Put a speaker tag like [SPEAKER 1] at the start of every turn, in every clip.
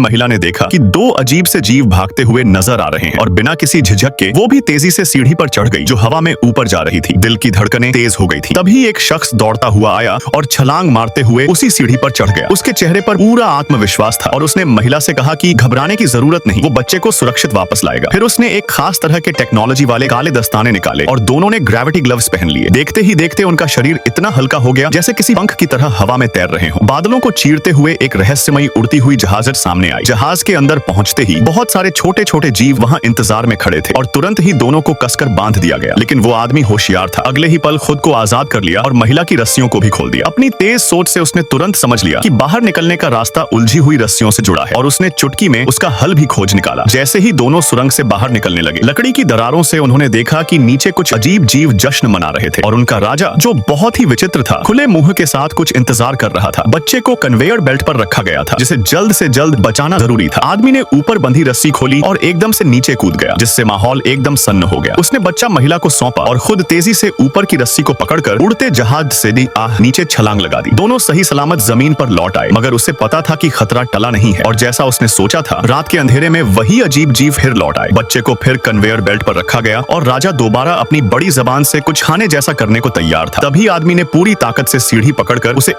[SPEAKER 1] महिला ने देखा कि दो अजीब से जीव भागते हुए नजर आ रहे हैं और बिना किसी झिझक के वो भी तेजी से सीढ़ी पर चढ़ गई जो हवा में ऊपर जा रही थी। दिल की धड़कनें तेज हो गई थी। तभी एक शख्स दौड़ता हुआ आया और छलांग मारते हुए उसी सीढ़ी पर चढ़ गया। उसके चेहरे पर पूरा आत्मविश्वास था और उसने महिला से कहा कि घबराने की जरूरत नहीं, वो बच्चे को सुरक्षित वापस लाएगा। फिर उसने एक खास तरह के टेक्नोलॉजी वाले काले दस्ताने निकाले और दोनों ने ग्रेविटी ग्लव्स पहन लिए। देखते ही देखते उनका शरीर इतना हल्का हो गया जैसे किसी पंख की तरह हवा में तैर रहे हो। बादलों को चीरते हुए एक रहस्यमयी उड़ती हुई जहाज सामने आई। जहाज के अंदर पहुंचते ही बहुत सारे छोटे छोटे जीव वहां इंतजार में खड़े थे और तुरंत ही दोनों को कसकर बांध दिया गया। लेकिन वो आदमी होशियार था। अगले ही पल खुद को आजाद कर लिया और महिला की रस्सियों को भी खोल दिया। अपनी तेज सोच से उसने तुरंत समझ लिया कि बाहर निकलने का रास्ता उलझी हुई रस्सियों से जुड़ा है और उसने चुटकी में उसका हल भी खोज निकाला। जैसे ही दोनों सुरंग से बाहर निकलने लगे, लकड़ी की दरारों से उन्होंने देखा कि नीचे कुछ अजीब जीव जश्न मना रहे थे और उनका राजा, जो बहुत ही विचित्र था, खुले मुंह के साथ कुछ इंतजार कर रहा था। बच्चे को कन्वेयर बेल्ट पर रखा गया था जिसे जल्द से जल्द बचाना जरूरी था। आदमी ने ऊपर बंधी रस्सी खोली और एकदम से नीचे कूद गया, जिससे माहौल एकदम सन्न हो गया। उसने बच्चा महिला को सौंपा और खुद तेजी से ऊपर की रस्सी को पकड़कर उड़ते जहाज से नीचे छलांग लगा दी। दोनों सही सलामत जमीन पर लौट आए, मगर उसे पता था कि खतरा टला नहीं है और जैसा उसने सोचा था, रात के अंधेरे में वही अजीब जीव फिर लौट आए। बच्चे को फिर कन्वेयर बेल्ट पर रखा गया और राजा दोबारा अपनी बड़ी जबान से कुछ खाने जैसा करने को तैयार था। तभी आदमी ने पूरी ताकत से सीढ़ी पकड़कर उसे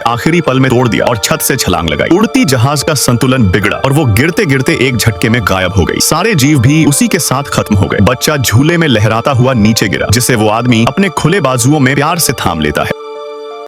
[SPEAKER 1] आखिरी पल में तोड़ दिया और छत से छलांग लगाई। उड़ती जहाज का संतुलन बिगड़ा और वो गिरते गिरते एक झटके में गायब हो गई। सारे जीव भी उसी के साथ खत्म हो गए। बच्चा झूले में लहराता हुआ नीचे गिरा, जिसे वो आदमी अपने खुले बाजुओं में प्यार से थाम लेता है।